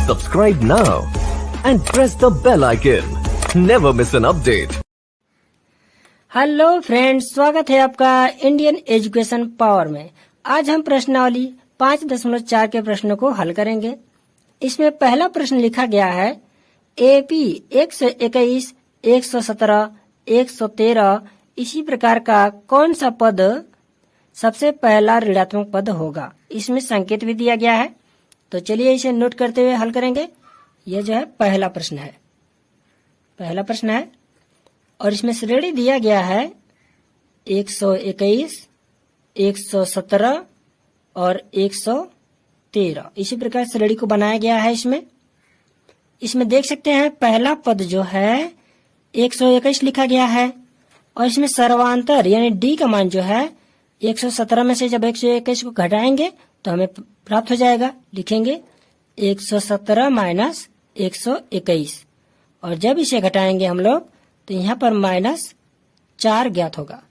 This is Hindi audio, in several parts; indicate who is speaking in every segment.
Speaker 1: Subscribe now and press the bell icon. Never miss an update.
Speaker 2: Hello friends, स्वागत है आपका इंडियन एजुकेशन पावर में। आज हम प्रश्नावली 5.4 के प्रश्नों को हल करेंगे। इसमें पहला प्रश्न लिखा गया है एपी 121, 117, 113 इसी प्रकार का कौन सा पद सबसे पहला ऋणात्मक पद होगा। इसमें संकेत भी दिया गया है, तो चलिए इसे नोट करते हुए हल करेंगे। यह जो है पहला प्रश्न है और इसमें श्रेणी दिया गया है 121, 117 और 113। इसी प्रकार श्रेणी को बनाया गया है। इसमें देख सकते हैं पहला पद जो है 121 लिखा गया है और इसमें सर्वांतर यानी डी का मान जो है 117 में से जब 121 को घटाएंगे तो हमें प्राप्त हो जाएगा। लिखेंगे 117 माइनस 121 और जब इसे घटाएंगे हम लोग तो यहाँ पर -4 ज्ञात होगा।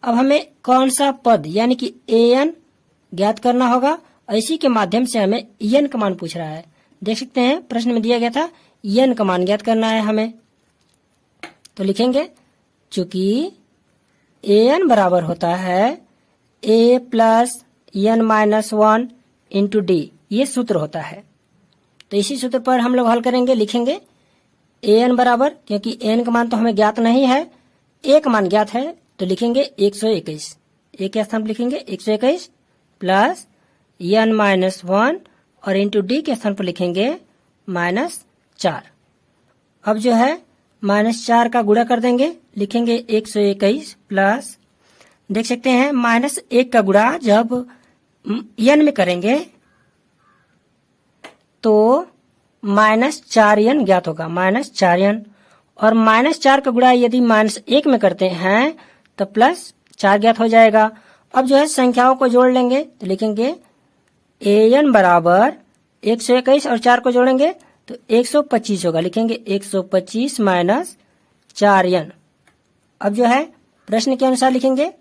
Speaker 2: अब हमें कौन सा पद यानी कि एन ज्ञात करना होगा और इसी के माध्यम से हमें एन का मान पूछ रहा है। देख सकते हैं प्रश्न में दिया गया था एन का मान ज्ञात करना है हमें, तो लिखेंगे चूंकि एन बराबर होता है A plus N minus 1 into D, ये सूत्र होता है। तो इसी सूत्र पर हम लोग हल करेंगे। लिखेंगे एन बराबर, क्योंकि एन का मान तो हमें ज्ञात नहीं है, ए का मान ज्ञात है, तो लिखेंगे 121। ए के स्थान पर लिखेंगे 121 प्लस एन माइनस 1 और इंटू डी के स्थान पर लिखेंगे -4। अब जो है -4 का गुणा कर देंगे। लिखेंगे 121 प्लस, देख सकते हैं -1 का गुणा जब एन में करेंगे तो -4n ज्ञात होगा, -4n। और -4 का गुणा यदि -1 में करते हैं तो +4 ज्ञात हो जाएगा। अब जो है संख्याओं को जोड़ लेंगे तो लिखेंगे an बराबर 121 और 4 को जोड़ेंगे तो 125 होगा। लिखेंगे 125 माइनस 4n। अब जो है प्रश्न के अनुसार लिखेंगे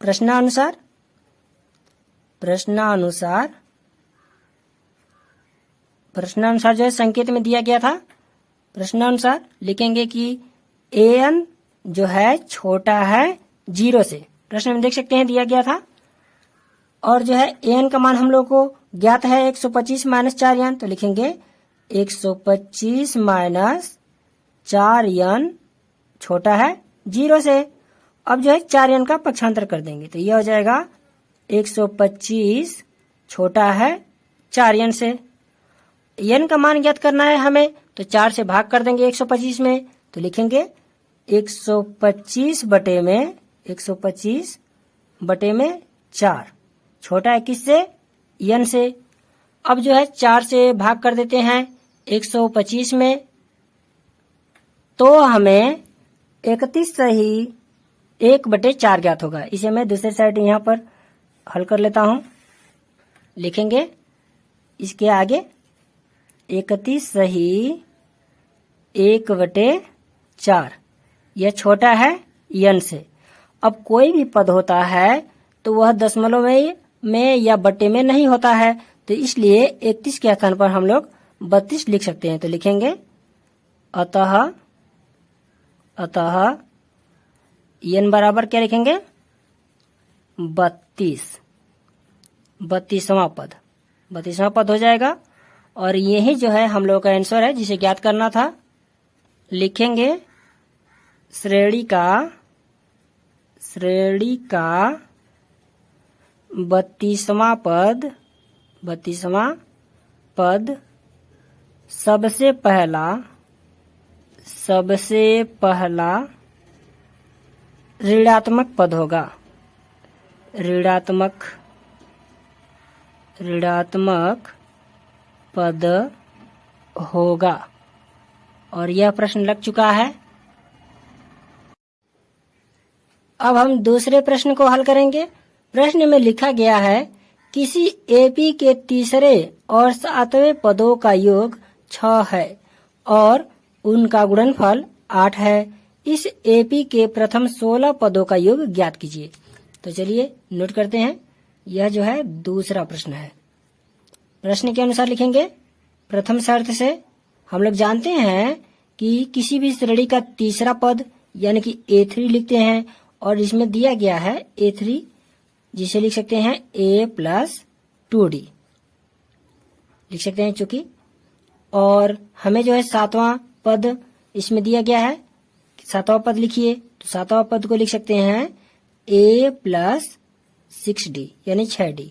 Speaker 2: प्रश्नानुसार जो है संकेत में दिया गया था। प्रश्नानुसार लिखेंगे कि an जो है छोटा है 0 से, प्रश्न में देख सकते हैं दिया गया था। और जो है an का मान हम लोग को ज्ञात है 125 माइनस 4n, तो लिखेंगे 125 माइनस 4n छोटा है 0 से। अब जो है 4n का पक्षांतर कर देंगे तो यह हो जाएगा 125 छोटा है 4n से। n का मान ज्ञात करना है हमें, तो 4 से भाग कर देंगे 125 में, तो लिखेंगे 125 बटे में 4 छोटा है किससे, n से। अब जो है 4 से भाग कर देते हैं 125 में, तो हमें 31 सही 1/4 ज्ञात होगा। इसे मैं दूसरे साइड यहाँ पर हल कर लेता हूँ। लिखेंगे इसके आगे 31 सही 1/4, यह छोटा है n से। अब कोई भी पद होता है तो वह दशमलव में या बट्टे में नहीं होता है, तो इसलिए 31 के स्थान पर हम लोग 32 लिख सकते हैं। तो लिखेंगे अतः n बराबर क्या लिखेंगे 32वां पद हो जाएगा। और यही जो है हम लोग का आंसर है जिसे ज्ञात करना था। लिखेंगे श्रेणी का 32वां पद सबसे पहला ऋणात्मक पद होगा। ऋणात्मक पद होगा। और यह प्रश्न लग चुका है। अब हम दूसरे प्रश्न को हल करेंगे। प्रश्न में लिखा गया है किसी एपी के तीसरे और 7वें पदों का योग 6 है और उनका गुणनफल 8 है। इस एपी के प्रथम 16 पदों का योग ज्ञात कीजिए। तो चलिए नोट करते हैं। यह जो है दूसरा प्रश्न है। प्रश्न के अनुसार लिखेंगे प्रथम शर्त से हम लोग जानते हैं कि किसी भी श्रेणी का तीसरा पद यानी कि A3 लिखते हैं और इसमें दिया गया है A3, जिसे लिख सकते हैं A प्लस 2D लिख सकते हैं चूंकि, और हमें जो है सातवां पद इसमें दिया गया है, सातवां पद लिखिए, तो सातवां पद को लिख सकते हैं A प्लस 6D यानी 6D।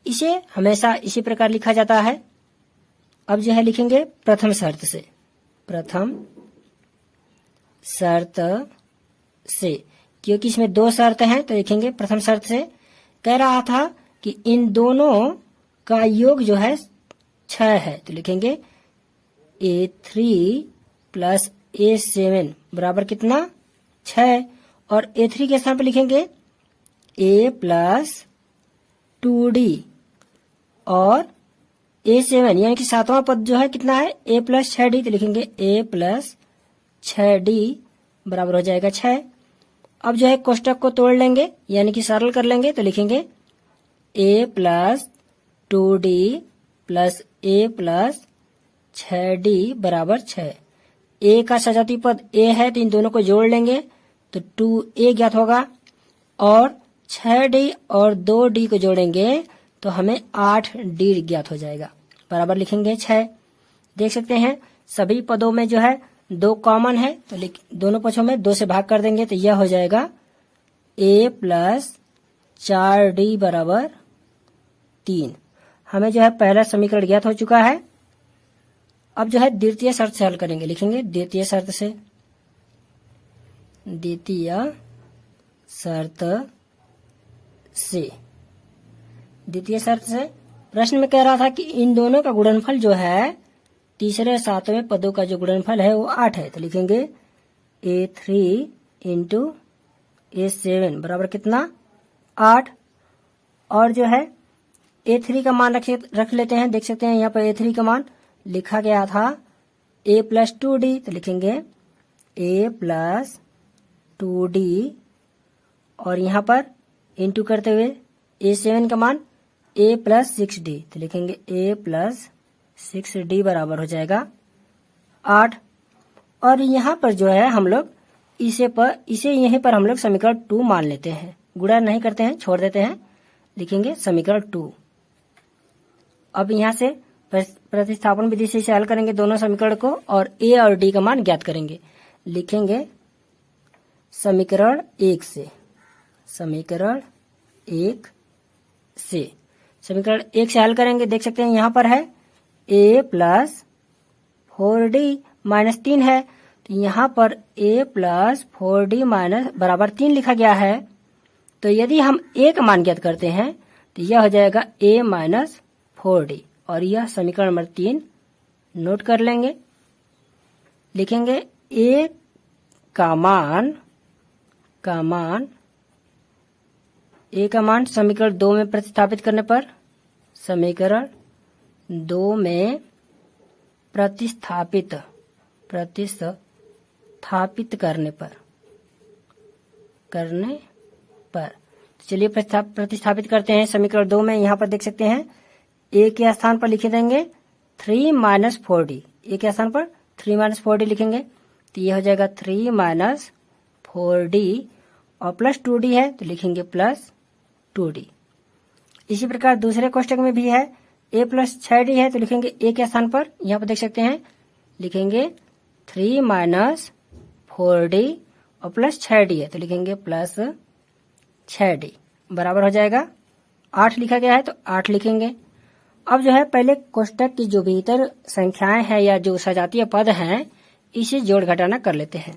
Speaker 2: इसे हमेशा इसी प्रकार लिखा जाता है। अब जो है लिखेंगे प्रथम शर्त से, प्रथम शर्त से, क्योंकि इसमें दो शर्त हैं तो लिखेंगे प्रथम शर्त से। कह रहा था कि इन दोनों का योग जो है 6 है, तो लिखेंगे A3 प्लस A7 बराबर कितना 6, और A3 के स्थान पर लिखेंगे A प्लस 2D और A7 यानी कि सातवां पद जो है कितना है A प्लस 6D, तो लिखेंगे A प्लस 6D बराबर हो जाएगा 6। अब जो है कोष्टक को तोड़ लेंगे यानी कि सरल कर लेंगे, तो लिखेंगे A plus 2D plus A plus 6D बराबर 6। A का सजातीय पद A है तो इन दोनों को जोड़ लेंगे तो 2A ज्ञात होगा, और 6D और 2D को जोड़ेंगे तो हमें 8D ज्ञात हो जाएगा, बराबर लिखेंगे 6। देख सकते हैं सभी पदों में जो है 2 कॉमन है, तो दोनों पक्षों में 2 से भाग कर देंगे तो यह हो जाएगा A प्लस 4D बराबर 3। हमें जो है पहला समीकरण ज्ञात हो चुका है। अब जो है द्वितीय शर्त से हल करेंगे, लिखेंगे द्वितीय शर्त से, द्वितीय शर्त से, द्वितीय शर्त से प्रश्न में कह रहा था कि इन दोनों का गुणनफल जो है तीसरे और सातवें पदों का जो गुणनफल है वो 8 है, तो लिखेंगे A3 इंटू A7 बराबर कितना 8। और जो है A3 का मान रख लेते हैं। देख सकते हैं यहाँ पर A3 का मान लिखा गया था A प्लस 2D, तो लिखेंगे A प्लस 2D और यहाँ पर इंटू करते हुए A7 का मान A प्लस 6D, तो लिखेंगे A प्लस 6D बराबर हो जाएगा 8। और यहाँ पर जो है हम लोग इसे यहीं पर हम लोग समीकरण 2 मान लेते हैं, गुणा नहीं करते हैं, छोड़ देते हैं, लिखेंगे समीकरण 2। अब यहाँ से प्रतिस्थापन विधि से हल करेंगे दोनों समीकरण को और A और D का मान ज्ञात करेंगे। लिखेंगे समीकरण 1 से, समीकरण 1 से, समीकरण 1 से हल करेंगे। देख सकते हैं यहाँ पर है A प्लस 4D माइनस 3 है, तो यहाँ पर A प्लस 4D माइनस बराबर 3 लिखा गया है। तो यदि हम A का मान ज्ञात करते हैं तो यह हो जाएगा A माइनस 4D, और यह समीकरण नंबर 3 नोट कर लेंगे। लिखेंगे A का मान A का मान समीकरण 2 में प्रतिस्थापित करने पर, समीकरण 2 में प्रतिस्थापित करने पर चलिए प्रतिस्थापित करते हैं समीकरण 2 में। यहाँ पर देख सकते हैं A के स्थान पर लिखे देंगे 3 माइनस 4D, A के स्थान पर 3 माइनस 4D लिखेंगे तो ये हो जाएगा 3 माइनस 4D और प्लस 2D है तो लिखेंगे प्लस 2D। इसी प्रकार दूसरे कोष्टक में भी है A प्लस 6D है तो लिखेंगे A के स्थान पर, यहाँ पर देख सकते हैं लिखेंगे 3 माइनस 4D और प्लस 6D है तो लिखेंगे प्लस 6D बराबर हो जाएगा 8 लिखा गया है तो 8 लिखेंगे। अब जो है पहले कोष्टक की जो भीतर संख्याएं हैं या जो सजातीय पद हैं इसे जोड़ घटाना कर लेते हैं।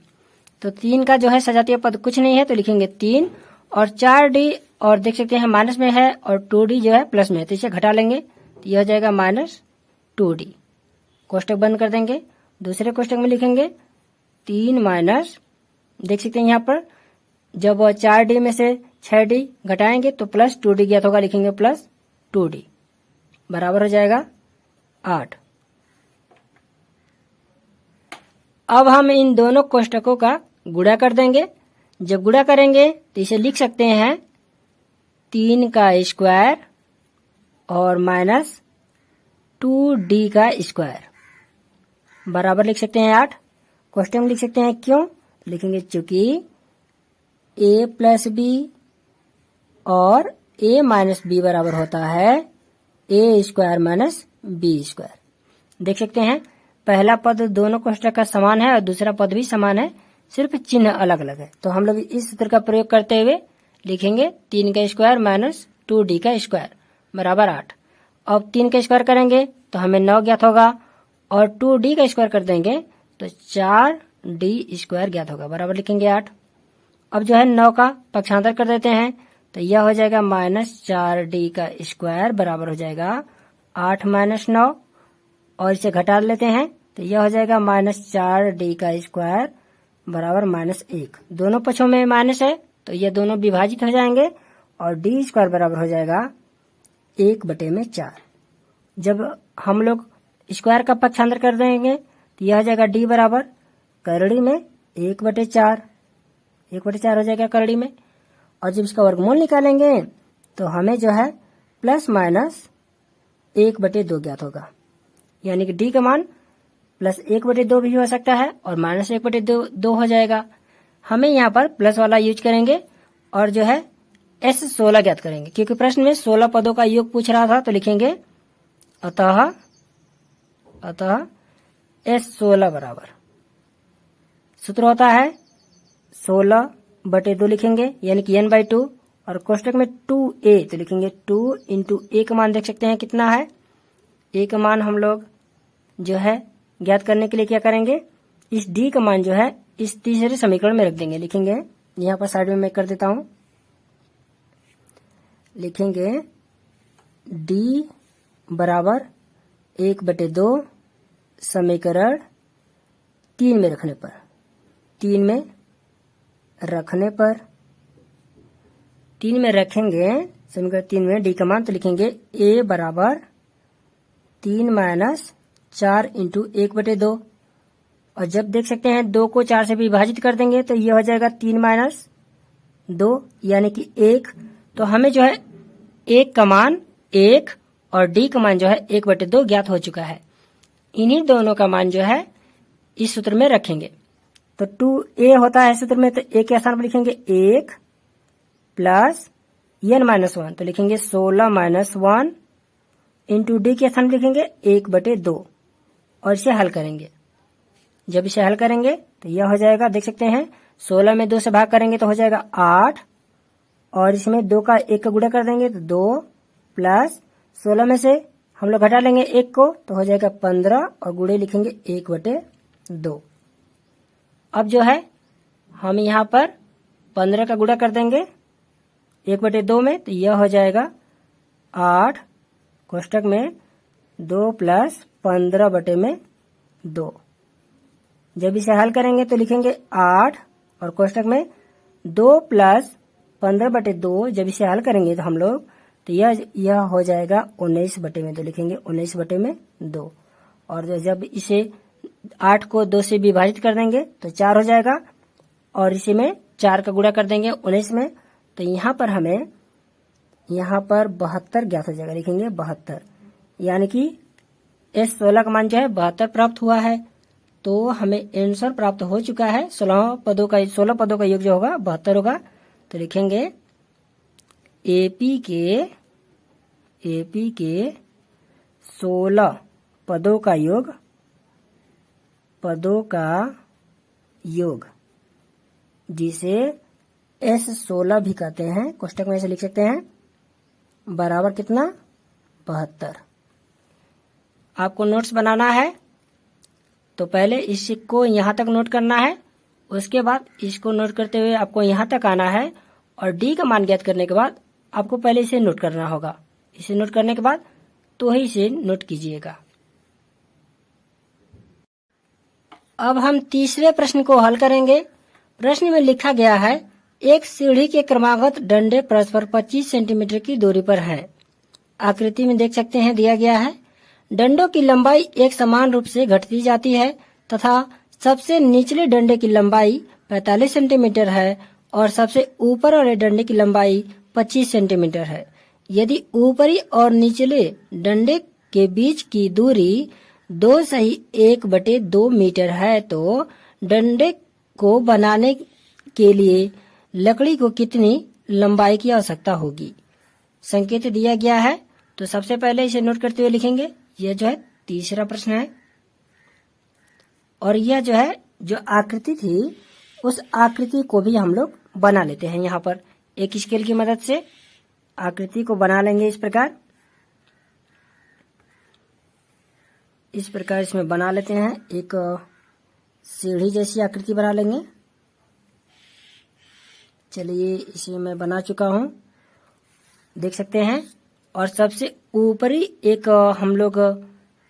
Speaker 2: तो 3 का जो है सजातीय पद कुछ नहीं है तो लिखेंगे 3 और 4D और देख सकते हैं माइनस में है और 2D जो है प्लस में है तो इसे घटा लेंगे तो यह हो जाएगा माइनस 2D। कोष्टक बंद कर देंगे। दूसरे कोष्टक में लिखेंगे 3 माइनस, देख सकते हैं यहाँ पर जब 4D में से 6D घटाएंगे तो प्लस 2D ज्ञात होगा, लिखेंगे प्लस 2D बराबर हो जाएगा 8। अब हम इन दोनों कोष्टकों का गुणा कर देंगे। जब गुणा करेंगे तो इसे लिख सकते हैं 3 का स्क्वायर और माइनस 2d का स्क्वायर बराबर लिख सकते हैं 8। क्वेश्चन में लिख सकते हैं क्यों, लिखेंगे चूंकि a प्लस बी और a माइनस बी बराबर होता है a square minus B square. देख सकते हैं पहला पद दोनों कोष्टक का समान है और दूसरा पद भी समान है, सिर्फ चिन्ह अलग अलग है। तो हम लोग इस सूत्र का प्रयोग करते हुए लिखेंगे 3 का स्क्वायर माइनस 2d का स्क्वायर बराबर 8। अब 3 का स्क्वायर करेंगे तो हमें 9 ज्ञात होगा और 2d का स्क्वायर कर देंगे तो 4d स्क्वायर ज्ञात होगा बराबर लिखेंगे 8। अब जो है 9 का पक्षांतर कर देते हैं तो यह हो जाएगा -4d का स्क्वायर बराबर हो जाएगा 8 माइनस 9 और इसे घटा लेते हैं तो यह हो जाएगा -4d का स्क्वायर बराबर -1। दोनों पक्षों में माइनस है तो ये दोनों विभाजित हो जाएंगे और d स्क्वायर बराबर हो जाएगा 1/4। जब हम लोग स्क्वायर का पक्षांतर कर देंगे तो यह हो जाएगा d बराबर करड़ी में 1/4 हो जाएगा करड़ी में। और जब इसका वर्गमूल निकालेंगे तो हमें जो है प्लस माइनस 1/2 ज्ञात होगा, यानी कि d का मान +1/2 भी हो सकता है और -1/2 हो जाएगा। हमें यहाँ पर प्लस वाला यूज करेंगे और जो है S16 ज्ञात करेंगे, क्योंकि प्रश्न में 16 पदों का योग पूछ रहा था। तो लिखेंगे अतः S16 बराबर सूत्र होता है 16/2 लिखेंगे, यानी कि n/2 और कोष्टक में 2a तो लिखेंगे 2 इंटू a का मान देख सकते हैं कितना है। a का मान हम लोग जो है ज्ञात करने के लिए क्या करेंगे, इस d का मान जो है इस तीसरे समीकरण में रख देंगे। लिखेंगे यहाँ पर साइड में मैं कर देता हूं, लिखेंगे d बराबर 1/2 समीकरण 3 में रखने पर रखेंगे समीकरण 3 में d का मान। तो लिखेंगे a बराबर 3 माइनस 4 इंटू 1/2 और जब देख सकते हैं 2 को 4 से विभाजित कर देंगे तो यह हो जाएगा 3 माइनस 2 यानी कि 1। तो हमें जो है 1 का मान 1 और d का मान जो है 1/2 ज्ञात हो चुका है। इन्हीं दोनों का मान जो है इस सूत्र में रखेंगे। तो 2a होता है सूत्र में, तो a के स्थान पर लिखेंगे 1 प्लस n-1 तो लिखेंगे 16 माइनस 1 इंटू d के स्थान पर लिखेंगे 1/2 और इसे हल करेंगे। जब इसे हल करेंगे तो यह हो जाएगा, देख सकते हैं 16 में 2 से भाग करेंगे तो हो जाएगा 8 और इसमें 2 का 1 का गुणा कर देंगे तो 2 प्लस 16 में से हम लोग घटा लेंगे 1 को तो हो जाएगा 15 और गुणे लिखेंगे 1/2। अब जो है हम यहाँ पर 15 का गुणा कर देंगे 1/2 में तो यह हो जाएगा 8 कोष्टक में 2 प्लस 15/2। जब इसे हल करेंगे तो लिखेंगे 8 और कोष्टक में 2 प्लस 15/2। जब इसे हल करेंगे तो हम लोग तो यह हो जाएगा 19/2 तो लिखेंगे 19/2। और जब इसे 8 को 2 से विभाजित कर देंगे तो 4 हो जाएगा और इसी में 4 का गुणा कर देंगे 19 में तो यहाँ पर हमें 72 ज्ञात हो जाएगा। लिखेंगे 72 यानी कि S16 का मान जो है 72 प्राप्त हुआ है। तो हमें आंसर प्राप्त हो चुका है। 16 पदों का योग जो होगा 72 होगा। तो लिखेंगे AP के 16 पदों का योग जिसे S16 भी कहते हैं, कोष्टक में ऐसे लिख सकते हैं बराबर कितना 72। आपको नोट्स बनाना है तो पहले इसको यहाँ तक नोट करना है, उसके बाद इसको नोट करते हुए आपको यहाँ तक आना है और d का मान ज्ञात करने के बाद आपको पहले इसे नोट करना होगा। इसे नोट करने के बाद तो ही इसे नोट कीजिएगा। अब हम तीसरे प्रश्न को हल करेंगे। प्रश्न में लिखा गया है एक सीढ़ी के क्रमागत डंडे परस्पर 25 सेंटीमीटर की दूरी पर हैं। आकृति में देख सकते हैं दिया गया है डंडों की लंबाई एक समान रूप से घटती जाती है तथा सबसे निचले डंडे की लंबाई 45 सेंटीमीटर है और सबसे ऊपर वाले डंडे की लंबाई 25 सेंटीमीटर है। यदि ऊपरी और निचले डंडे के बीच की दूरी 2 मीटर है तो डंडे को बनाने के लिए लकड़ी को कितनी लंबाई की आवश्यकता होगी। संकेत दिया गया है, तो सबसे पहले इसे नोट करते हुए लिखेंगे। यह जो है तीसरा प्रश्न है, और यह जो है जो आकृति थी उस आकृति को भी हम लोग बना लेते हैं। यहाँ पर एक स्केल की मदद से आकृति को बना लेंगे। इस प्रकार इसमें बना लेते हैं। एक सीढ़ी जैसी आकृति बना लेंगे। चलिए इसे मैं बना चुका हूँ, देख सकते हैं। और सबसे ऊपरी एक हम लोग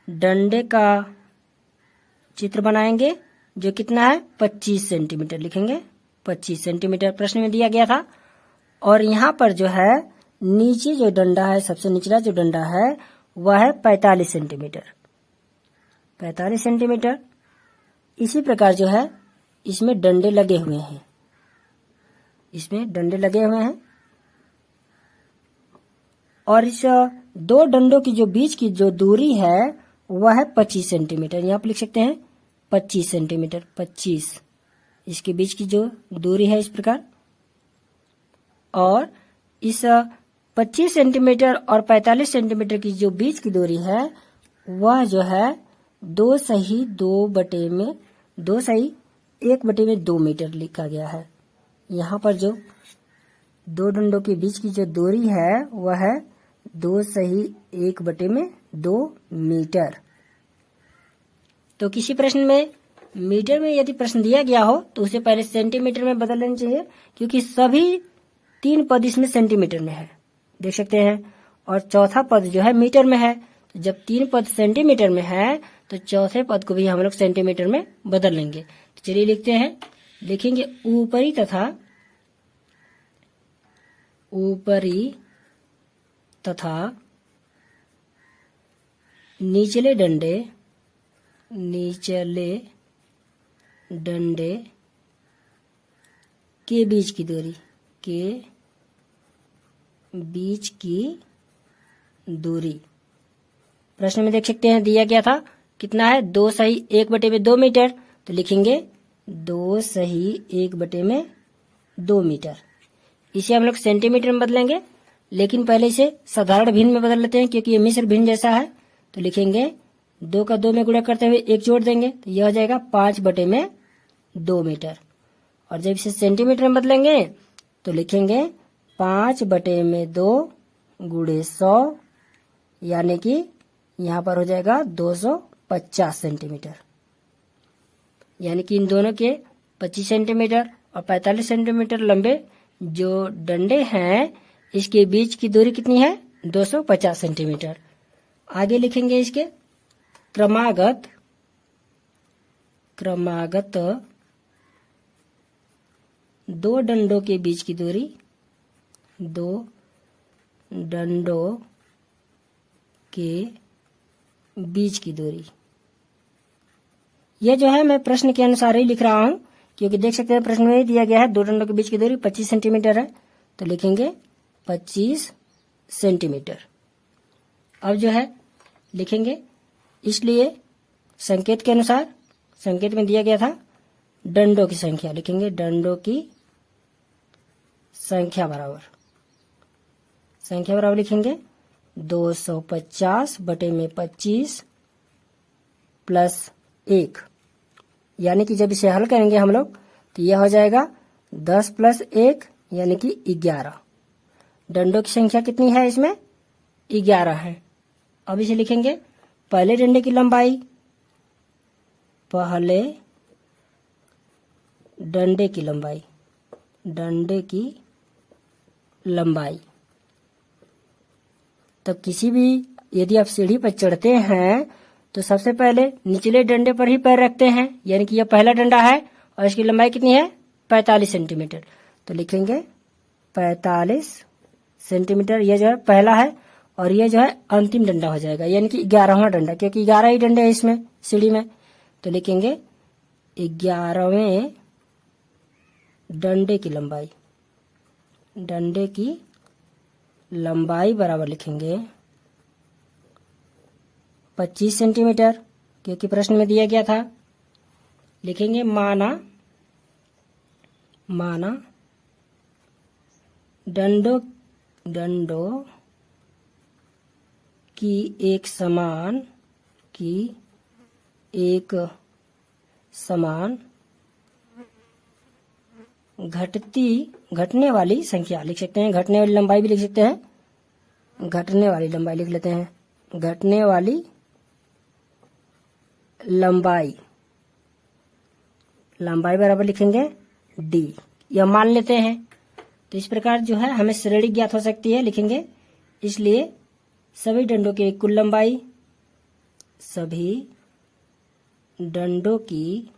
Speaker 2: डंडे का चित्र बनाएंगे जो कितना है 25 सेंटीमीटर लिखेंगे। 25 सेंटीमीटर प्रश्न में दिया गया था। और यहाँ पर जो है नीचे जो डंडा है, सबसे निचला जो डंडा है वह है 45 सेंटीमीटर। 45 सेंटीमीटर। इसी प्रकार जो है इसमें डंडे लगे हुए हैं, और इस दो डंडों की जो बीच की जो दूरी है वह है 25 सेंटीमीटर। यहाँ पर लिख सकते हैं 25 सेंटीमीटर। 25 इसके बीच की जो दूरी है इस प्रकार। और इस 25 सेंटीमीटर और 45 सेंटीमीटर की जो बीच की दूरी है वह जो है 2:1/2 मीटर लिखा गया है। यहाँ पर जो दो डंडों के बीच की जो दूरी है वह है 2:1/2 मीटर। तो किसी प्रश्न में मीटर में यदि प्रश्न दिया गया हो तो उसे पहले सेंटीमीटर में बदल लेना चाहिए, क्योंकि सभी 3 पद इसमें सेंटीमीटर में है, देख सकते हैं। और चौथा पद जो है मीटर में है। तो जब 3 पद सेंटीमीटर में है तो चौथे पद को भी हम लोग सेंटीमीटर में बदल लेंगे। तो चलिए लिखते हैं। लिखेंगे ऊपरी तथा निचले डंडे के बीच की दूरी प्रश्न में देख सकते हैं दिया गया था कितना है 2:1/2 मीटर। तो लिखेंगे 2:1/2 मीटर। इसे हम लोग सेंटीमीटर में बदलेंगे, लेकिन पहले इसे साधारण भिन्न में बदल लेते हैं क्योंकि ये मिश्र भिन्न जैसा है। तो लिखेंगे 2 का 2 में गुणा करते हुए 1 जोड़ देंगे तो यह हो जाएगा 5/2 मीटर। और जब इसे सेंटीमीटर में बदलेंगे तो लिखेंगे 5/2 × 100, यानी कि यहाँ पर हो जाएगा 250 सेंटीमीटर। यानी कि इन दोनों के 25 सेंटीमीटर और 45 सेंटीमीटर लंबे जो डंडे हैं इसके बीच की दूरी कितनी है 250 सेंटीमीटर। आगे लिखेंगे इसके क्रमागत दो डंडों के बीच की दूरी, यह जो है मैं प्रश्न के अनुसार ही लिख रहा हूं, क्योंकि देख सकते हैं प्रश्न में ही दिया गया है दो डंडों के बीच की दूरी 25 सेंटीमीटर है। तो लिखेंगे 25 सेंटीमीटर। अब जो है लिखेंगे, इसलिए संकेत के अनुसार, संकेत में दिया गया था डंडों की संख्या, लिखेंगे डंडों की संख्या बराबर लिखेंगे 250/25 + 1, यानी कि जब इसे हल करेंगे हम लोग तो यह हो जाएगा 10 + 1 यानी कि 11। डंडों की संख्या कितनी है इसमें 11 है। अब इसे लिखेंगे पहले डंडे की लंबाई, डंडे की लंबाई। तो किसी भी यदि आप सीढ़ी पर चढ़ते हैं तो सबसे पहले निचले डंडे पर ही पैर रखते हैं, यानी कि यह पहला डंडा है और इसकी लंबाई कितनी है 45 सेंटीमीटर। तो लिखेंगे 45 सेंटीमीटर, यह जो है पहला है और यह जो है अंतिम डंडा हो जाएगा, यानी कि 11वां डंडा, क्योंकि 11 ही डंडे हैं इसमें सीढ़ी में। तो लिखेंगे 11वें डंडे की लंबाई बराबर लिखेंगे 25 सेंटीमीटर, क्योंकि प्रश्न में दिया गया था। लिखेंगे माना डंडों की एक समान घटने वाली संख्या लिख सकते हैं, घटने वाली लंबाई भी लिख सकते हैं, घटने वाली लंबाई लिख लेते हैं, घटने वाली लंबाई बराबर लिखेंगे d, यह मान लेते हैं। तो इस प्रकार जो है हमें श्रेणी ज्ञात हो सकती है, लिखेंगे इसलिए सभी डंडों की कुल लंबाई, सभी डंडों की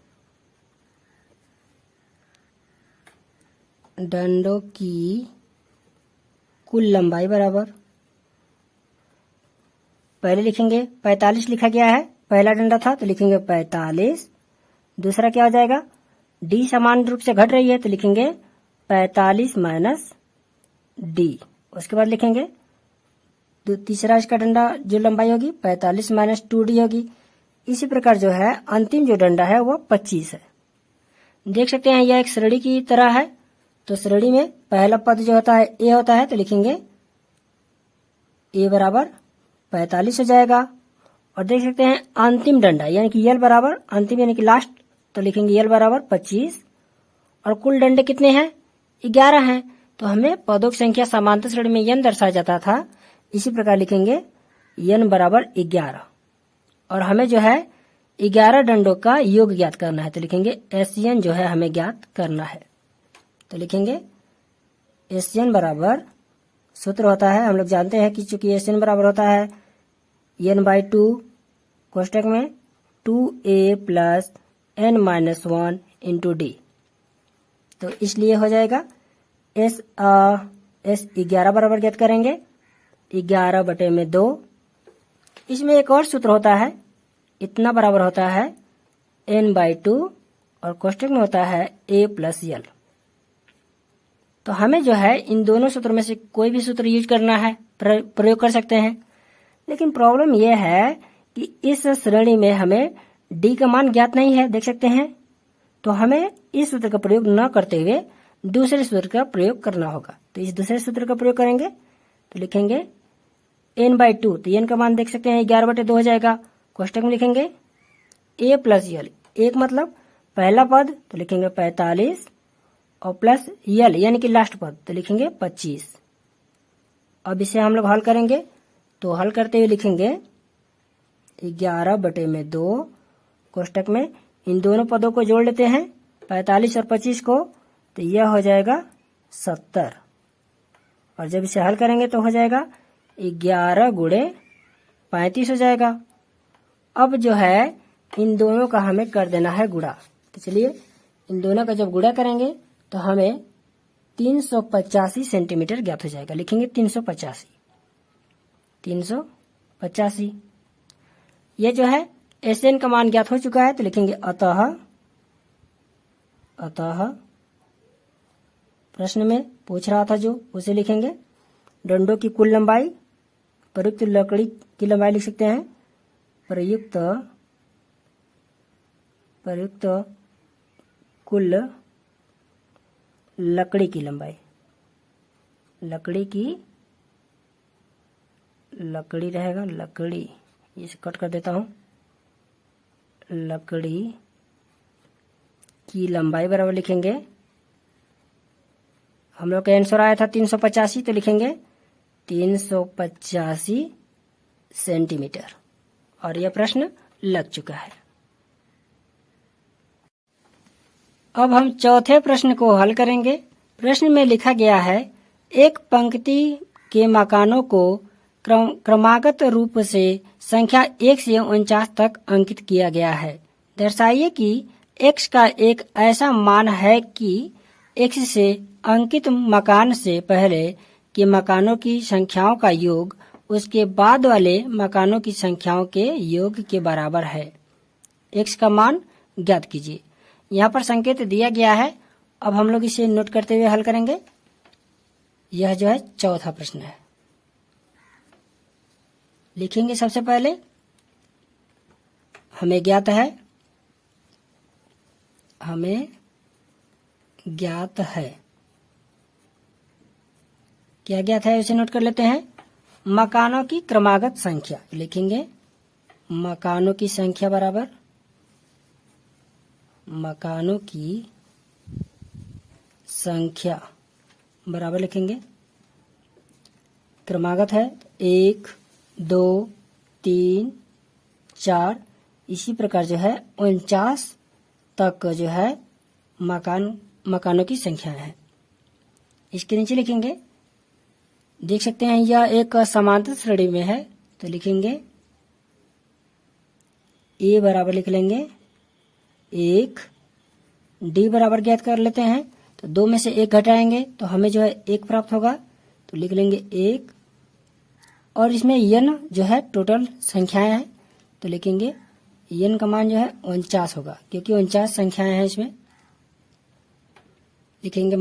Speaker 2: कुल लंबाई बराबर, पहले लिखेंगे 45 लिखा गया है, पहला डंडा था तो लिखेंगे 45, दूसरा क्या हो जाएगा, d समान रूप से घट रही है तो लिखेंगे 45 माइनस d, उसके बाद लिखेंगे तीसरा इसका डंडा जो लंबाई होगी 45 माइनस 2d होगी। इसी प्रकार जो है अंतिम जो डंडा है वो 25 है। देख सकते हैं यह एक श्रेणी की तरह है, तो श्रेणी में पहला पद जो होता है a होता है तो लिखेंगे a बराबर 45 हो जाएगा। और देख सकते हैं अंतिम डंडा यानी कि यल बराबर अंतिम यानी कि लास्ट, तो लिखेंगे यल बराबर 25, और कुल डंडे कितने हैं 11 हैं, तो हमें पदों की संख्या समांतर श्रेणी में n दर्शाया जाता था, इसी प्रकार लिखेंगे n बराबर 11, और हमें जो है 11 डंडों का योग ज्ञात करना है तो लिखेंगे SN जो है हमें ज्ञात करना है। तो लिखेंगे SN बराबर सूत्र होता है, हम लोग जानते हैं कि चूंकि SN बराबर होता है n/2 कोष्टक में 2a plus n-1 into d, तो इसलिए हो जाएगा S 11 बराबर ज्ञात करेंगे 11/2। इसमें एक और सूत्र होता है, इतना बराबर होता है n/2 और कोष्टक में होता है a प्लस l। तो हमें जो है इन दोनों सूत्रों में से कोई भी सूत्र यूज करना है, प्रयोग कर सकते हैं, लेकिन प्रॉब्लम यह है कि इस श्रेणी में हमें d का मान ज्ञात नहीं है, देख सकते हैं, तो हमें इस सूत्र का प्रयोग न करते हुए दूसरे सूत्र का प्रयोग करना होगा। तो इस दूसरे सूत्र का प्रयोग करेंगे तो लिखेंगे n/2, तो n का मान देख सकते हैं 11/2 हो जाएगा, कोष्टक में लिखेंगे a प्लस l, एक मतलब पहला पद तो लिखेंगे 45 और प्लस l यानी कि लास्ट पद तो लिखेंगे 25। अब इसे हम लोग हल करेंगे, तो हल करते हुए लिखेंगे 11/2 कोष्टक में इन दोनों पदों को जोड़ लेते हैं 45 और 25 को, तो यह हो जाएगा 70, और जब इसे हल करेंगे तो हो जाएगा 11 गुणे 35 हो जाएगा। अब जो है इन दोनों का हमें कर देना है गुणा, तो चलिए इन दोनों का जब गुणा करेंगे तो हमें 385 सेंटीमीटर ज्ञात हो जाएगा, लिखेंगे 385। ये जो है SN का मान ज्ञात हो चुका है तो लिखेंगे अतः प्रश्न में पूछ रहा था जो उसे लिखेंगे डंडों की कुल लंबाई, प्रयुक्त लकड़ी की लंबाई लिख सकते हैं, प्रयुक्त कुल लकड़ी की लंबाई, लकड़ी रहेगा, लकड़ी इसे कट कर देता हूं, लकड़ी की लंबाई बराबर लिखेंगे, हम लोग का आंसर आया था 385 तो लिखेंगे 385 सेंटीमीटर, और यह प्रश्न लग चुका है। अब हम चौथे प्रश्न को हल करेंगे। प्रश्न में लिखा गया है एक पंक्ति के मकानों को क्रमागत रूप से संख्या 1 से 49 तक अंकित किया गया है। दर्शाइए कि x का एक ऐसा मान है कि x से अंकित मकान से पहले के मकानों की संख्याओं का योग उसके बाद वाले मकानों की संख्याओं के योग के बराबर है। x का मान ज्ञात कीजिए। यहाँ पर संकेत दिया गया है, अब हम लोग इसे नोट करते हुए हल करेंगे। यह जो है चौथा प्रश्न है। लिखेंगे सबसे पहले हमें ज्ञात है, हमें ज्ञात है, क्या ज्ञात है उसे नोट कर लेते हैं। मकानों की क्रमागत संख्या लिखेंगे, मकानों की संख्या बराबर मकानों की संख्या बराबर लिखेंगे, क्रमागत है 1 2 3 4, इसी प्रकार जो है 49 तक जो है मकानों की संख्या है। इसके नीचे लिखेंगे, देख सकते हैं यह एक समांतर श्रेणी में है, तो लिखेंगे ए बराबर लिख लेंगे 1, डी बराबर ज्ञात कर लेते हैं, तो 2 में से 1 घटाएंगे तो हमें जो है 1 प्राप्त होगा, तो लिख लेंगे 1। और इसमें n जो है टोटल संख्याएं हैं, तो लिखेंगे n का मान जो है 49 होगा, क्योंकि 49 संख्याएं हैं इसमें। लिखेंगे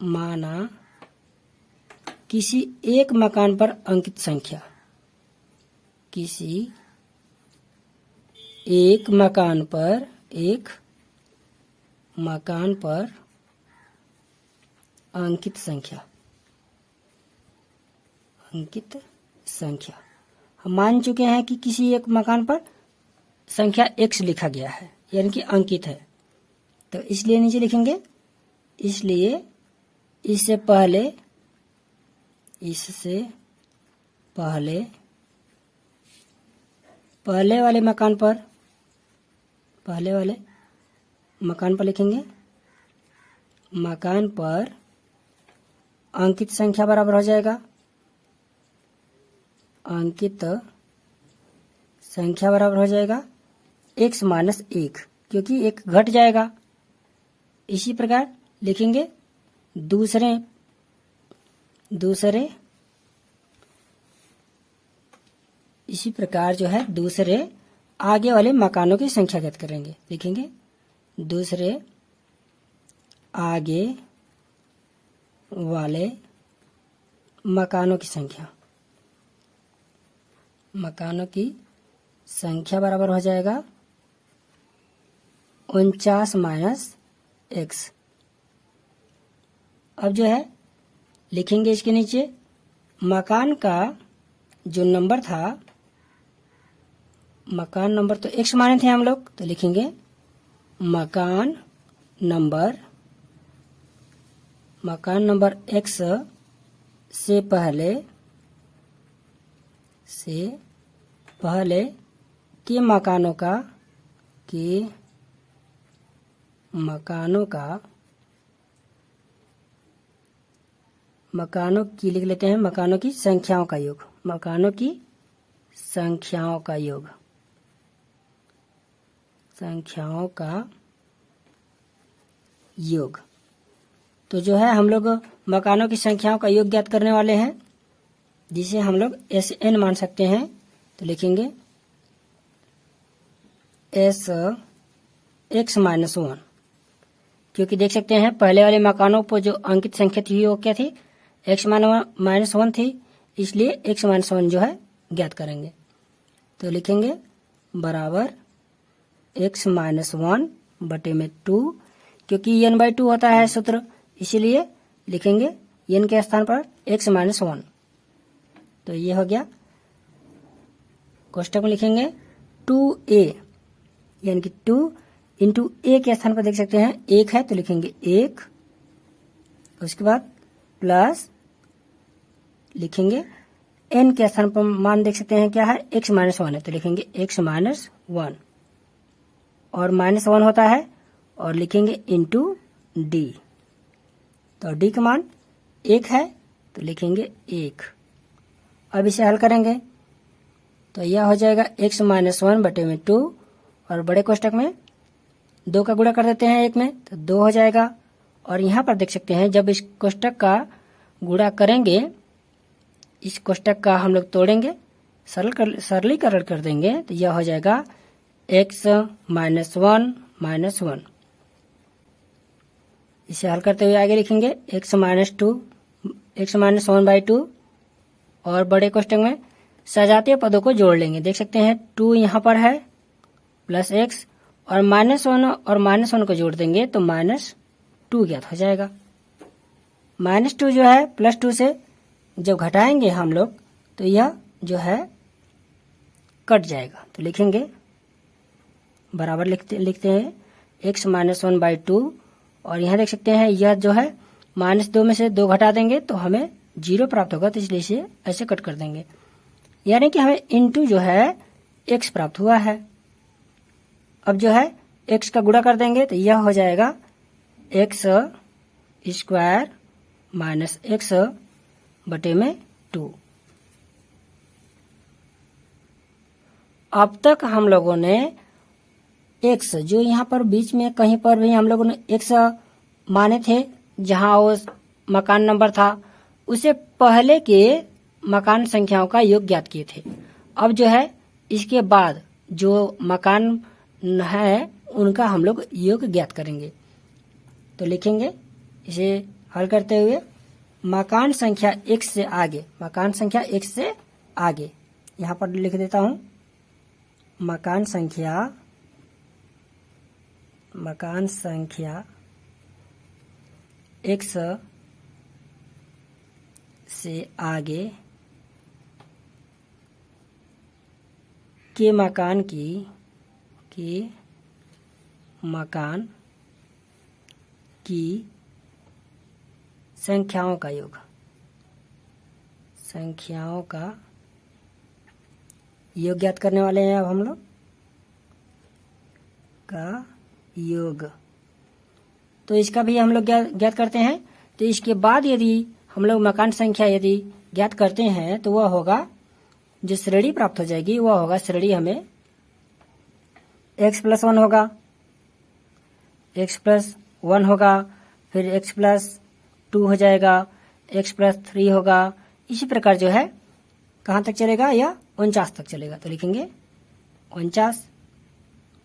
Speaker 2: माना किसी एक मकान पर अंकित संख्या, किसी एक मकान पर अंकित संख्या हम मान चुके हैं कि किसी एक मकान पर संख्या x लिखा गया है, यानी कि अंकित है, तो इसलिए नीचे लिखेंगे, इसलिए इससे पहले वाले मकान पर लिखेंगे, मकान पर अंकित संख्या बराबर हो जाएगा, अंकित संख्या बराबर हो जाएगा x माइनस 1, क्योंकि 1 घट जाएगा। इसी प्रकार लिखेंगे दूसरे इसी प्रकार जो है दूसरे आगे वाले मकानों की संख्या ज्ञात करेंगे। लिखेंगे दूसरे आगे वाले मकानों की संख्या बराबर हो जाएगा 49 माइनस x। अब जो है लिखेंगे इसके नीचे मकान का जो नंबर था, मकान नंबर तो x माने थे हम लोग, तो लिखेंगे मकान नंबर x से पहले के मकानों की लिख लेते हैं, मकानों की संख्याओं का योग। तो जो है हम लोग मकानों की संख्याओं का योग ज्ञात करने वाले हैं, जिसे हम लोग SN मान सकते हैं। तो लिखेंगे S x माइनस 1, क्योंकि देख सकते हैं पहले वाले मकानों पर जो अंकित संख्या थी वो क्या थी, x माइनस 1 थी, इसलिए x माइनस 1 जो है ज्ञात करेंगे। तो लिखेंगे बराबर x माइनस 1 बटे में 2, क्योंकि n/2 होता है सूत्र, इसीलिए लिखेंगे n के स्थान पर x माइनस 1। तो ये हो गया, कोष्टक में लिखेंगे 2a, यानी कि 2 इंटू a के स्थान पर देख सकते हैं 1 है, तो लिखेंगे 1, उसके बाद प्लस लिखेंगे n के स्थान पर मान देख सकते हैं क्या है, x माइनस 1 है, तो लिखेंगे x माइनस 1, और माइनस 1 होता है, और लिखेंगे इंटू d, तो d का मान 1 है, तो लिखेंगे 1। अब इसे हल करेंगे तो यह हो जाएगा x माइनस 1 बटे में 2, और बड़े कोष्टक में 2 का गुणा कर देते हैं 1 में, तो 2 हो जाएगा। और यहाँ पर देख सकते हैं जब इस कोष्टक का गुणा करेंगे, इस कोष्टक का हम लोग तोड़ेंगे, सरलीकरण कर देंगे, तो यह हो जाएगा x माइनस 1 माइनस 1। इसे हल करते हुए आगे लिखेंगे x माइनस 1/2, और बड़े कोष्टक में सजातीय पदों को जोड़ लेंगे। देख सकते हैं 2 यहाँ पर है प्लस x और -1 और -1 को जोड़ देंगे तो -2 ज्ञात हो जाएगा। -2 जो है +2 से जब घटाएंगे हम लोग तो यह जो है कट जाएगा। तो लिखेंगे बराबर लिखते हैं x -1/2 और यहाँ देख सकते हैं यह जो है -2 में से 2 घटा देंगे तो हमें 0 प्राप्त होगा, तो इसलिए इसे ऐसे कट कर देंगे। यानी कि हमें इनटू जो है x प्राप्त हुआ है। अब जो है x का गुणा कर देंगे तो यह हो जाएगा x² माइनस x बटे में 2। अब तक हम लोगों ने x जो यहाँ पर बीच में कहीं पर भी हम लोगों ने x माने थे, जहाँ वो मकान नंबर था उसे पहले के मकान संख्याओं का योग ज्ञात किए थे। अब जो है इसके बाद जो मकान है उनका हम लोग योग ज्ञात करेंगे। तो लिखेंगे इसे हल करते हुए मकान संख्या x से आगे, मकान संख्या x से आगे यहाँ पर लिख देता हूँ मकान संख्या x से आगे के मकान की संख्याओं का योग, ज्ञात करने वाले हैं। अब हम लोग का योग, तो इसका भी हम लोग ज्ञात करते हैं। तो इसके बाद यदि हम लोग मकान संख्या यदि ज्ञात करते हैं तो वह होगा, जो श्रेणी प्राप्त हो जाएगी वह होगा, श्रेणी हमें x+1 होगा, x+1 होगा, फिर x+2 हो जाएगा, x+3 होगा। इसी प्रकार जो है कहाँ तक चलेगा, या 49 तक चलेगा। तो लिखेंगे 49।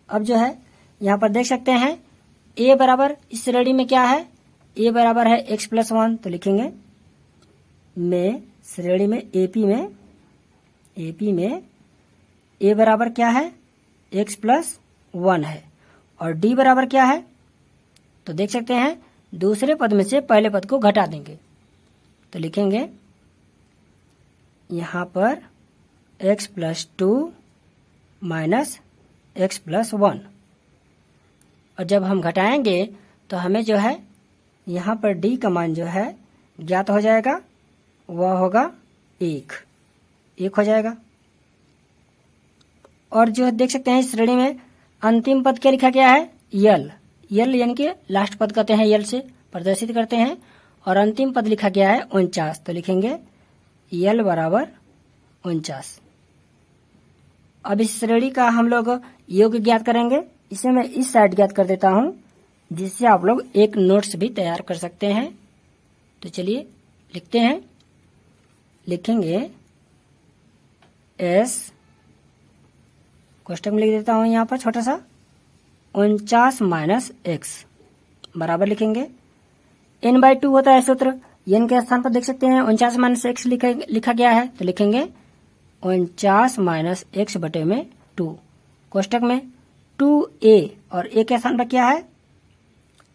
Speaker 2: अब जो है यहाँ पर देख सकते हैं a बराबर इस श्रेणी में क्या है, a बराबर है x+1। तो लिखेंगे में श्रेणी में AP में a बराबर क्या है, x+1 है और d बराबर क्या है। तो देख सकते हैं दूसरे पद में से पहले पद को घटा देंगे। तो लिखेंगे यहाँ पर x+2 माइनस x+1 और जब हम घटाएंगे तो हमें जो है यहाँ पर d का मान जो है ज्ञात हो जाएगा, वह होगा 1 हो जाएगा। और जो देख सकते हैं इस श्रेणी में अंतिम पद क्या लिखा गया है, यल यानी कि लास्ट पद कहते हैं, यल से प्रदर्शित करते हैं और अंतिम पद लिखा गया है 49। तो लिखेंगे यल बराबर 49। अब इस श्रेणी का हम लोग योग ज्ञात करेंगे। इसे मैं इस साइड ज्ञात कर देता हूं, जिससे आप लोग एक नोट्स भी तैयार कर सकते हैं। तो चलिए लिखते हैं, लिखेंगे s कोष्टक में लिख देता हूं यहाँ पर छोटा सा 49 माइनस x बराबर लिखेंगे n/2 होता है सूत्र। n के स्थान पर देख सकते हैं 49 माइनस x लिखा गया है। तो लिखेंगे 49 माइनस x बटे में 2 कोष्टक में 2a और a के स्थान पर क्या है,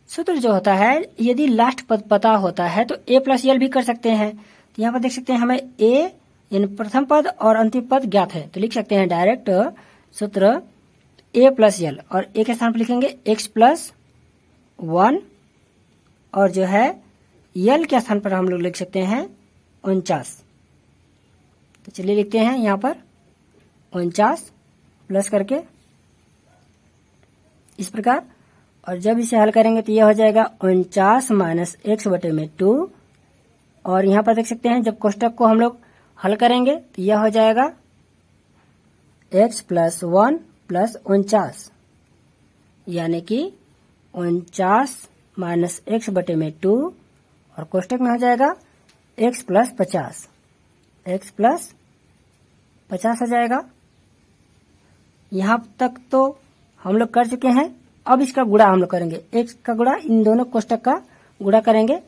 Speaker 2: सूत्र जो होता है यदि लास्ट पद पता होता है तो a+l भी कर सकते हैं। तो यहाँ पर देख सकते हैं हमें a यानी प्रथम पद और अंतिम पद ज्ञात है। तो लिख सकते हैं डायरेक्ट सूत्र a+l और a के स्थान पर लिखेंगे x+1 और जो है l के स्थान पर हम लोग लिख सकते हैं 49। तो चलिए लिखते हैं यहाँ पर 49 प्लस करके इस प्रकार, और जब इसे हल करेंगे तो यह हो जाएगा 49 माइनस x बटे में 2 और यहाँ पर देख सकते हैं जब कोष्टक को हम लोग हल करेंगे तो यह हो जाएगा x+1 प्लस 49 यानी कि 49 माइनस x बटे में 2 और कोष्टक में हो जाएगा x+50 हो जाएगा। यहाँ तक तो हम लोग कर चुके हैं। अब इसका गुणा हम लोग करेंगे, x का गुणा इन दोनों कोष्टक का गुणा करेंगे।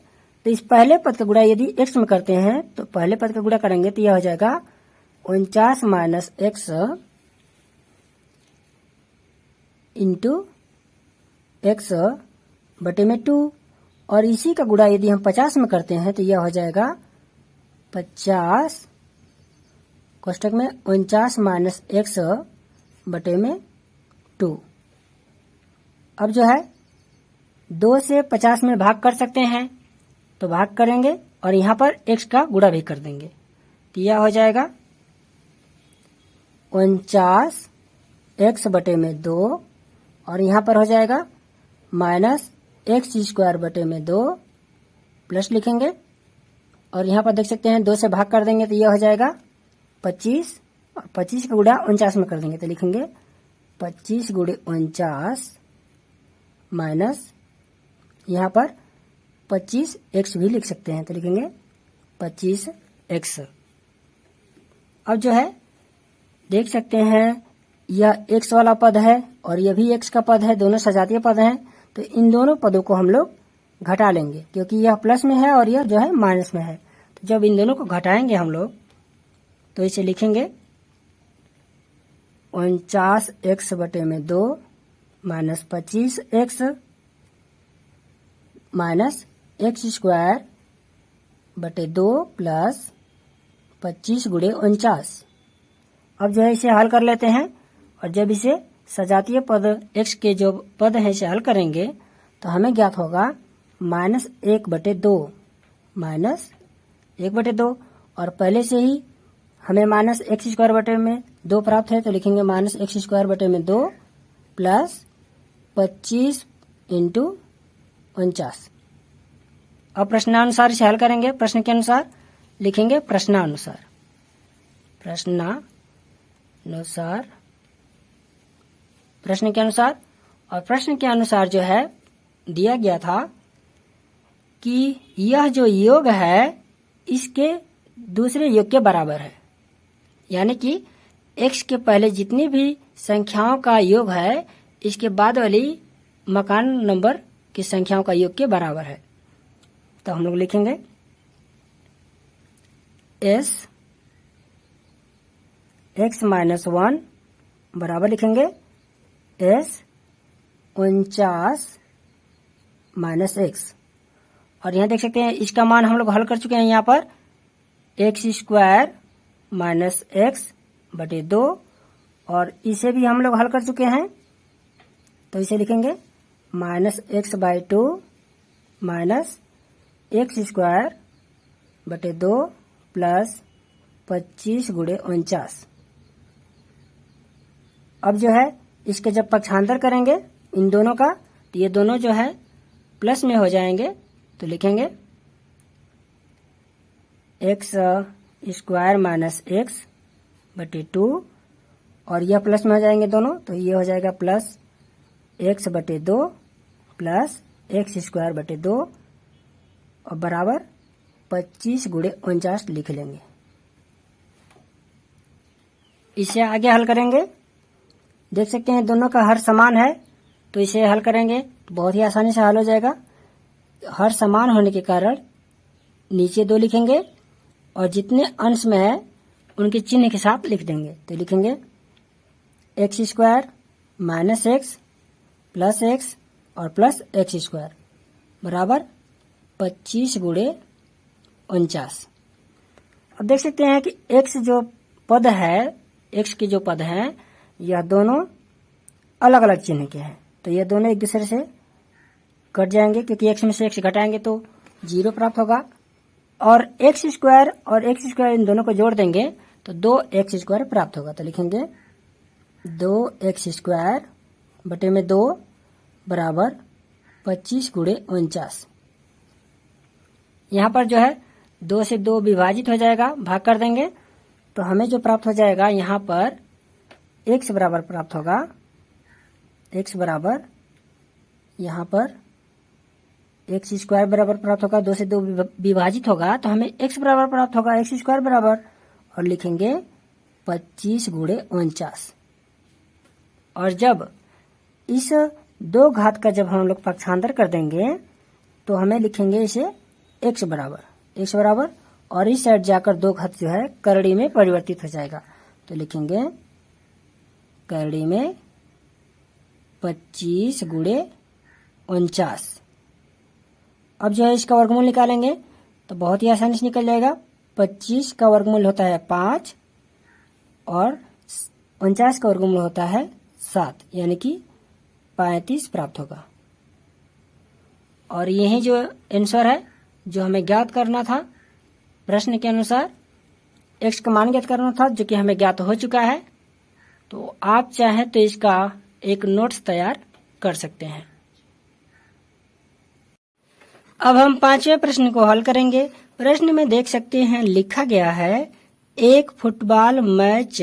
Speaker 2: तो इस पहले पद का गुणा यदि x में करते हैं तो पहले पद का गुणा करेंगे तो यह हो जाएगा 49 माइनस एक्स इंटू एक्स बटे में 2, और इसी का गुणा यदि हम 50 में करते हैं तो यह हो जाएगा 50 कोष्टक में 49 माइनस एक्स बटे में 2। अब जो है 2 से 50 में भाग कर सकते हैं तो भाग करेंगे और यहाँ पर x का गुणा भी कर देंगे तो यह हो जाएगा 49 x बटे में 2, और यहाँ पर हो जाएगा माइनस एक्स स्क्वायर बटे में 2 प्लस लिखेंगे, और यहाँ पर देख सकते हैं 2 से भाग कर देंगे तो यह हो जाएगा 25, और 25 का गुणा 49 में कर देंगे तो लिखेंगे 25 गुणे 49 माइनस यहाँ पर 25x भी लिख सकते हैं तो लिखेंगे 25x। अब जो है देख सकते हैं यह x वाला पद है और यह भी x का पद है, दोनों सजातीय पद हैं, तो इन दोनों पदों को हम लोग घटा लेंगे क्योंकि यह प्लस में है और यह जो है माइनस में है। तो जब इन दोनों को घटाएंगे हम लोग तो इसे लिखेंगे 49x बटे में 2 minus 25x minus x square बटे 2 प्लस 25 गुणे 49। अब जो है इसे हल कर लेते हैं, और जब इसे सजातीय पद x के जो पद हैं इसे हल करेंगे तो हमें ज्ञात होगा माइनस 1/2 माइनस 1/2, और पहले से ही हमें माइनस एक्स स्क्वायर बटे में 2 प्राप्त है तो लिखेंगे माइनस एक्स स्क्वायर बटे में 2 प्लस 25 इंटू 49। अब प्रश्नानुसार इसे हल करेंगे, प्रश्न के अनुसार लिखेंगे प्रश्नानुसार प्रश्न के अनुसार। और प्रश्न के अनुसार जो है दिया गया था कि यह जो योग है इसके दूसरे योग के बराबर है, यानी कि x के पहले जितनी भी संख्याओं का योग है इसके बाद वाली मकान नंबर की संख्याओं का योग के बराबर है। तो हम लोग लिखेंगे s x माइनस 1 बराबर लिखेंगे s 49 माइनस एक्स, और यहाँ देख सकते हैं इसका मान हम लोग हल कर चुके हैं यहाँ पर एक्स स्क्वायर माइनस एक्स बटे 2, और इसे भी हम लोग हल कर चुके हैं तो इसे लिखेंगे minus x by 2 minus x square बटे 2 प्लस 25 गुणे 49। अब जो है इसके जब पक्षांतर करेंगे इन दोनों का तो ये दोनों जो है प्लस में हो जाएंगे तो लिखेंगे एक्स स्क्वायर माइनस एक्स बटे 2, और यह प्लस में हो जाएंगे दोनों तो ये हो जाएगा प्लस एक्स बटे 2 प्लस एक्स स्क्वायर बटे 2 और बराबर 25 गुणे 49 लिख लेंगे। इसे आगे हल करेंगे, देख सकते हैं दोनों का हर समान है तो इसे हल करेंगे तो बहुत ही आसानी से हल हो जाएगा। हर समान होने के कारण नीचे 2 लिखेंगे और जितने अंश में है उनके चिन्ह के साथ लिख देंगे तो लिखेंगे x square minus x plus x और प्लस एक्स स्क्वायर बराबर 25 गुणे 49। अब देख सकते हैं कि एक्स जो पद है, एक्स के जो पद हैं यह दोनों अलग अलग चिन्ह के हैं तो यह दोनों एक दूसरे से कट जाएंगे क्योंकि एक्स में से एक्स घटाएंगे तो 0 प्राप्त होगा, और एक्स स्क्वायर और एक्स स्क्वायर इन दोनों को जोड़ देंगे तो 2x स्क्वायर प्राप्त होगा तो लिखेंगे 2x स्क्वायर बटे में 2 बराबर 25 गुणे 49। यहाँ पर जो है 2 से 2 विभाजित हो जाएगा, भाग कर देंगे तो हमें जो प्राप्त हो जाएगा यहाँ पर x बराबर प्राप्त होगा, x बराबर यहाँ पर एक्स स्क्वायर बराबर प्राप्त होगा, 2 से 2 विभाजित होगा तो हमें x बराबर प्राप्त होगा एक्स स्क्वायर बराबर, और लिखेंगे 25 गुणे 49। और जब इस 2 घात का जब हम लोग पक्षांतर कर देंगे तो हमें लिखेंगे इसे x बराबर और इस साइड जाकर 2 घात जो है करड़ी में परिवर्तित हो जाएगा। तो लिखेंगे करड़ी में 25 गुणे 49। अब जो है इसका वर्गमूल निकालेंगे तो बहुत ही आसानी से निकल जाएगा। 25 का वर्गमूल होता है 5 और 49 का वर्गमूल होता है 7, यानी कि 35 प्राप्त होगा। और यही जो आंसर है जो हमें ज्ञात करना था प्रश्न के अनुसार, x का मान ज्ञात करना था जो कि हमें ज्ञात हो चुका है। तो आप चाहें तो इसका एक नोट्स तैयार कर सकते हैं। अब हम 5वें प्रश्न को हल करेंगे। प्रश्न में देख सकते हैं लिखा गया है एक फुटबॉल मैच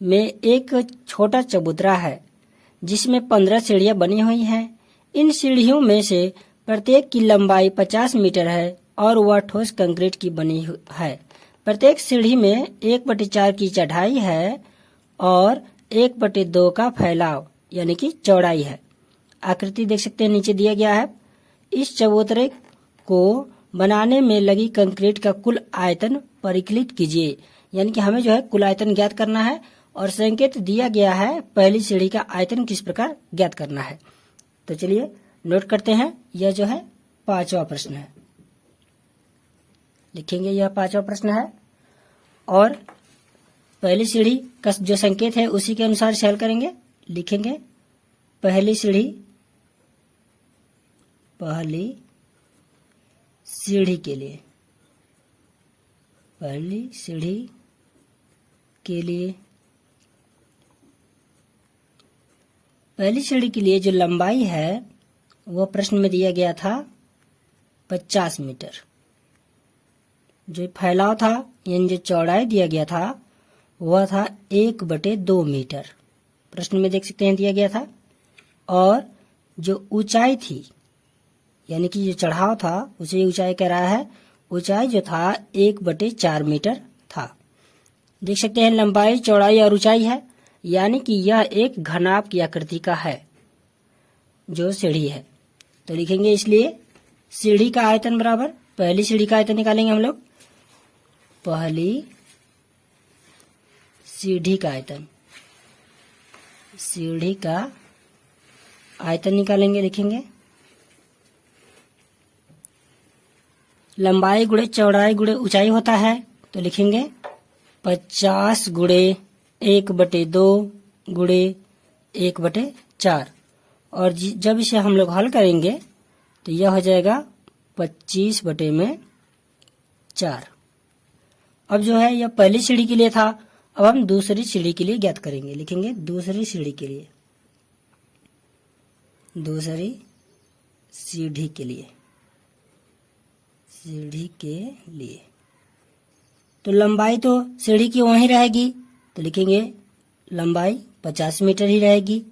Speaker 2: में एक छोटा चबूतरा है जिसमें 15 सीढ़ियां बनी हुई हैं। इन सीढ़ियों में से प्रत्येक की लंबाई 50 मीटर है और वह ठोस कंक्रीट की बनी है। प्रत्येक सीढ़ी में 1/4 की चढ़ाई है और 1/2 का फैलाव यानी कि चौड़ाई है। आकृति देख सकते हैं नीचे दिया गया है। इस चबूतरे को बनाने में लगी कंक्रीट का कुल आयतन परिकलित कीजिए, यानी कि हमें जो है कुल आयतन ज्ञात करना है और संकेत दिया गया है पहली सीढ़ी का आयतन किस प्रकार ज्ञात करना है। तो चलिए नोट करते हैं। यह जो है 5वां प्रश्न है। लिखेंगे यह 5वां प्रश्न है और पहली सीढ़ी का जो संकेत है उसी के अनुसार से हल करेंगे। लिखेंगे पहली सीढ़ी के लिए, पहली सीढ़ी के लिए, पहली सीढ़ी के लिए जो लंबाई है वह प्रश्न में दिया गया था 50 मीटर। जो फैलाव था यानी जो चौड़ाई दिया गया था वह था 1/2 मीटर, प्रश्न में देख सकते हैं दिया गया था। और जो ऊंचाई थी यानी कि जो चढ़ाव था उसे ऊंचाई कह रहा है, ऊंचाई जो था 1/4 मीटर था। देख सकते हैं लंबाई, चौड़ाई और ऊंचाई है, यानी कि यह एक घनाभ की आकृति का है जो सीढ़ी है। तो लिखेंगे इसलिए सीढ़ी का आयतन बराबर, पहली सीढ़ी का आयतन निकालेंगे हम लोग। पहली सीढ़ी का आयतन, सीढ़ी का आयतन निकालेंगे। लिखेंगे लंबाई गुणे चौड़ाई गुणे ऊंचाई होता है, तो लिखेंगे 50 गुणे 1/2 गुणे 1/4। और जब इसे हम लोग हल करेंगे तो यह हो जाएगा 25/4। अब जो है यह पहली सीढ़ी के लिए था। अब हम दूसरी सीढ़ी के लिए ज्ञात करेंगे। लिखेंगे दूसरी सीढ़ी के लिए, दूसरी सीढ़ी के लिए, सीढ़ी के लिए तो लंबाई तो सीढ़ी की वहीं रहेगी, तो लिखेंगे लंबाई 50 मीटर ही रहेगी।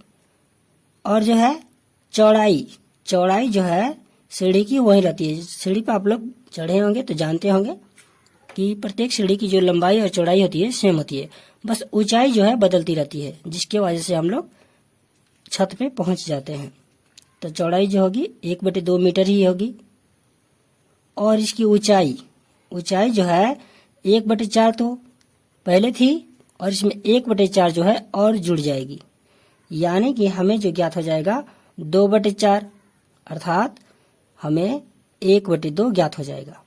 Speaker 2: और जो है चौड़ाई, चौड़ाई जो है सीढ़ी की वहीं रहती है। सीढ़ी पर आप लोग चढ़े होंगे तो जानते होंगे कि प्रत्येक सीढ़ी की जो लंबाई और चौड़ाई होती है सेम होती है, बस ऊंचाई जो है बदलती रहती है, जिसके वजह से हम लोग छत पे पहुंच जाते हैं। तो चौड़ाई जो होगी 1/2 मीटर ही होगी। और इसकी ऊंचाई, ऊंचाई जो है 1/4 तो पहले थी और इसमें 1/4 जो है और जुड़ जाएगी, यानी कि हमें जो ज्ञात हो जाएगा 2/4, अर्थात हमें 1/2 ज्ञात हो जाएगा।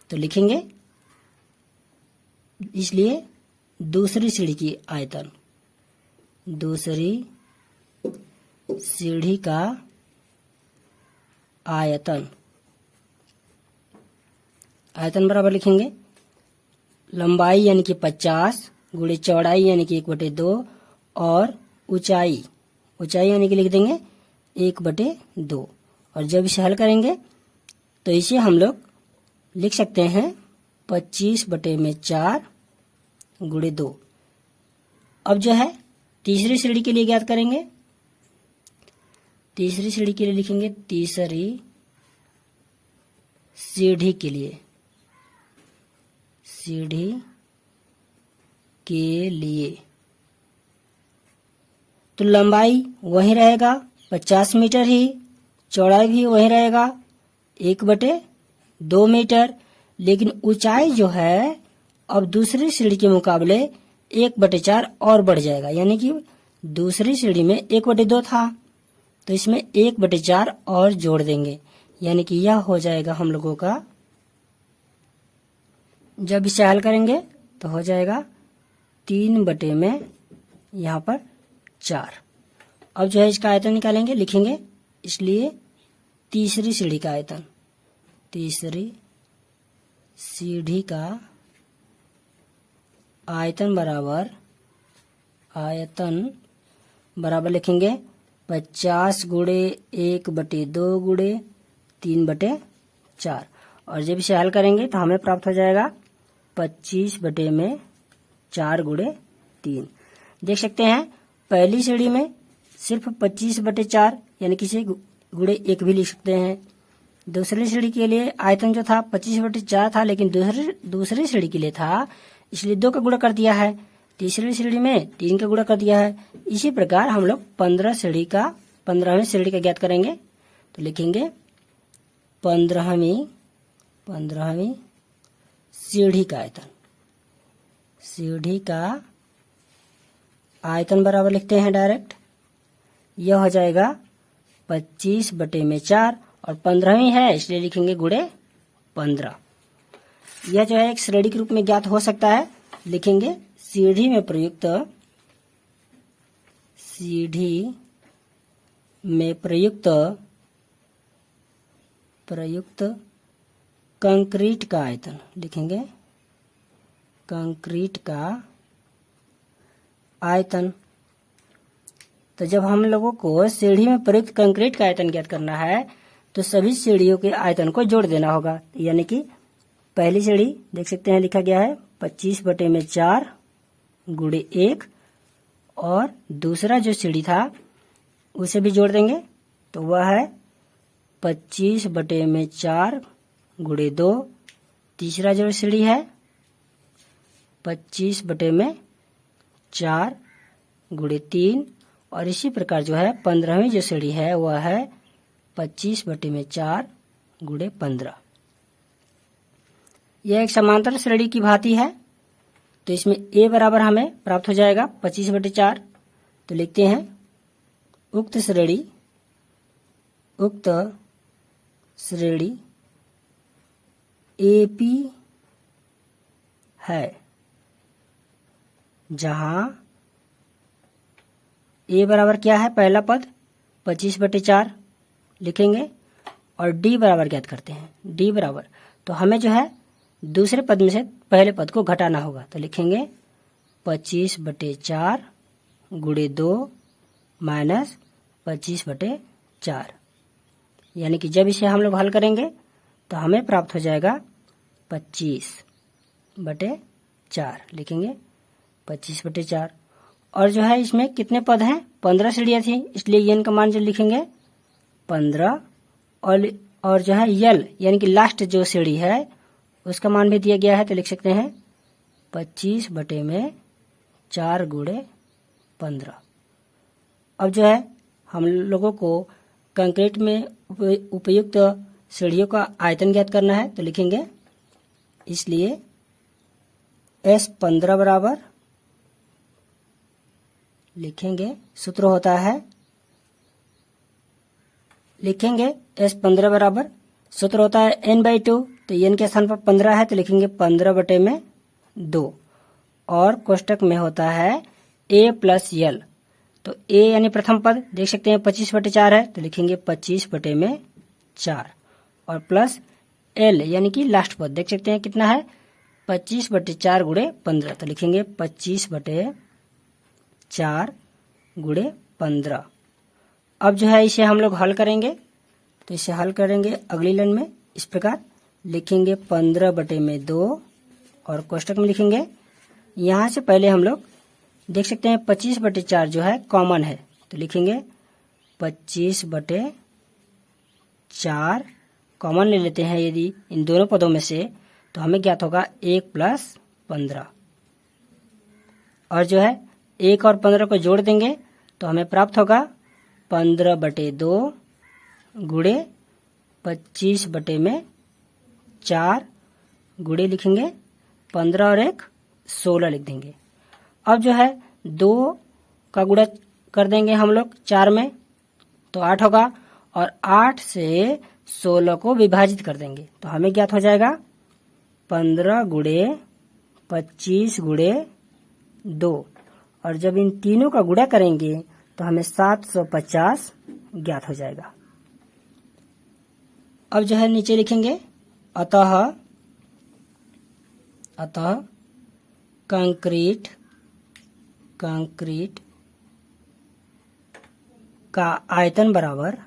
Speaker 2: तो लिखेंगे इसलिए दूसरी सीढ़ी की आयतन, दूसरी सीढ़ी का आयतन, आयतन बराबर लिखेंगे लंबाई यानी कि 50 गुणे चौड़ाई यानी कि 1/2 और ऊंचाई, ऊंचाई यानी कि लिख देंगे 1/2। और जब इसे हल करेंगे तो इसे हम लोग लिख सकते हैं 25/4 गुणे 2। अब जो है तीसरी सीढ़ी के लिए ज्ञात करेंगे। तीसरी सीढ़ी के लिए लिखेंगे तीसरी सीढ़ी के लिए, सीढ़ी के लिए तो लंबाई वही रहेगा 50 मीटर ही, चौड़ाई भी वही रहेगा 1/2 मीटर, लेकिन ऊंचाई जो है अब दूसरी सीढ़ी के मुकाबले 1/4 और बढ़ जाएगा, यानी कि दूसरी सीढ़ी में 1/2 था, तो इसमें 1/4 और जोड़ देंगे, यानी कि यह हो जाएगा हम लोगों का, जब इसे हल करेंगे तो हो जाएगा 3 में यहाँ पर 4। अब जो है इसका आयतन निकालेंगे, लिखेंगे, इसलिए तीसरी सीढ़ी का आयतन, तीसरी सीढ़ी का आयतन बराबर लिखेंगे 50 गुणे 1/2 गुणे 3/4, और जब इसे हल करेंगे तो हमें प्राप्त हो जाएगा 25/4 गुणे 3। देख सकते हैं पहली सीढ़ी में सिर्फ 25/4 यानी कि इसे गुणे 1 भी लिख सकते हैं। दूसरी सीढ़ी के लिए आयतन जो था 25/4 था, लेकिन दूसरी सीढ़ी के लिए था, इसलिए 2 का गुणा कर दिया है। तीसरी सीढ़ी में 3 का गुणा कर दिया है। इसी प्रकार हम लोग 15वीं सीढ़ी का ज्ञात करेंगे, तो लिखेंगे 15वीं सीढ़ी का आयतन बराबर लिखते हैं डायरेक्ट, यह हो जाएगा 25/4 और 15वीं है इसलिए लिखेंगे गुणे 15। यह जो है एक श्रेणी के रूप में ज्ञात हो सकता है। लिखेंगे सीढ़ी में प्रयुक्त कंक्रीट का आयतन, लिखेंगे कंक्रीट का आयतन। तो जब हम लोगों को सीढ़ी में प्रयुक्त कंक्रीट का आयतन ज्ञात करना है तो सभी सीढ़ियों के आयतन को जोड़ देना होगा, यानी कि पहली सीढ़ी देख सकते हैं लिखा गया है 25/4 गुणे 1, और दूसरा जो सीढ़ी था उसे भी जोड़ देंगे, तो वह है 25/4 गुणे 2। तीसरा जो सीढ़ी है 25/4 गुणे 3, और इसी प्रकार जो है 15वीं जो सीढ़ी है वह है 25/4 गुणे 15। यह एक समांतर श्रेणी की भांति है, तो इसमें a बराबर हमें प्राप्त हो जाएगा 25/4। तो लिखते हैं उक्त श्रेणी AP है, जहां a बराबर क्या है, पहला पद 25/4 लिखेंगे, और d बराबर ज्ञात करते हैं। d बराबर, तो हमें जो है दूसरे पद में से पहले पद को घटाना होगा, तो लिखेंगे 25/4 गुणे 2 माइनस 25/4, यानी कि जब इसे हम लोग हल करेंगे तो हमें प्राप्त हो जाएगा 25/4, लिखेंगे 25/4। और जो है इसमें कितने पद हैं, 15 सीढ़ियाँ थी, इसलिए n का मान जो लिखेंगे 15, और जो है यल यानी कि लास्ट जो सीढ़ी है उसका मान भी दिया गया है, तो लिख सकते हैं 25/4 गुणे 15। अब जो है हम लोगों को कंक्रीट में उपयुक्त सीढ़ियों का आयतन ज्ञात करना है, तो लिखेंगे, इसलिए S15 बराबर लिखेंगे, सूत्र होता है, लिखेंगे S15 बराबर सूत्र होता है n/2, तो n के स्थान पर 15 है तो लिखेंगे 15/2, और कोष्टक में होता है a प्लस l, तो a यानी प्रथम पद देख सकते हैं 25/4 है तो लिखेंगे 25/4, और प्लस l यानी कि लास्ट पद देख सकते हैं कितना है 25/4 गुणे 15, तो लिखेंगे 25/4 गुणे 15। अब जो है इसे हम लोग हल करेंगे, तो इसे हल करेंगे अगली लाइन में इस प्रकार, लिखेंगे 15/2 और कोष्टक में लिखेंगे, यहाँ से पहले हम लोग देख सकते हैं 25/4 जो है कॉमन है, तो लिखेंगे 25/4 कॉमन ले लेते हैं यदि इन दोनों पदों में से, तो हमें ज्ञात होगा 1 + 15, और जो है 1 और 15 को जोड़ देंगे तो हमें प्राप्त होगा 15/2 गुणे 25/4 गुणे लिखेंगे 15 और 1 16 लिख देंगे। अब जो है 2 का गुणा कर देंगे हम लोग 4 में तो 8 होगा और 8 से 16 को विभाजित कर देंगे तो हमें ज्ञात हो जाएगा 15 गुणे 25 गुणे 2 और जब इन तीनों का गुणा करेंगे तो हमें 750 ज्ञात हो जाएगा। अब जो है नीचे लिखेंगे अतः कंक्रीट का आयतन बराबर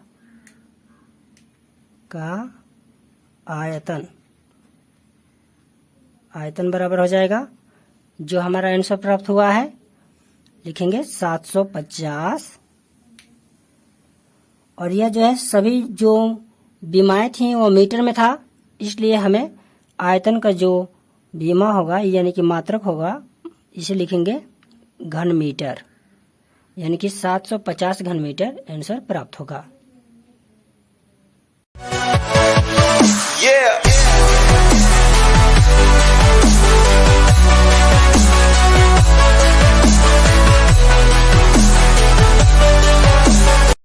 Speaker 2: आयतन बराबर हो जाएगा जो हमारा आंसर प्राप्त हुआ है लिखेंगे 750 और यह जो है सभी जो बीमाएं थी वो मीटर में था इसलिए हमें आयतन का जो बीमा होगा यानी कि मात्रक होगा इसे लिखेंगे घन मीटर यानी कि 750 घन मीटर आंसर प्राप्त होगा।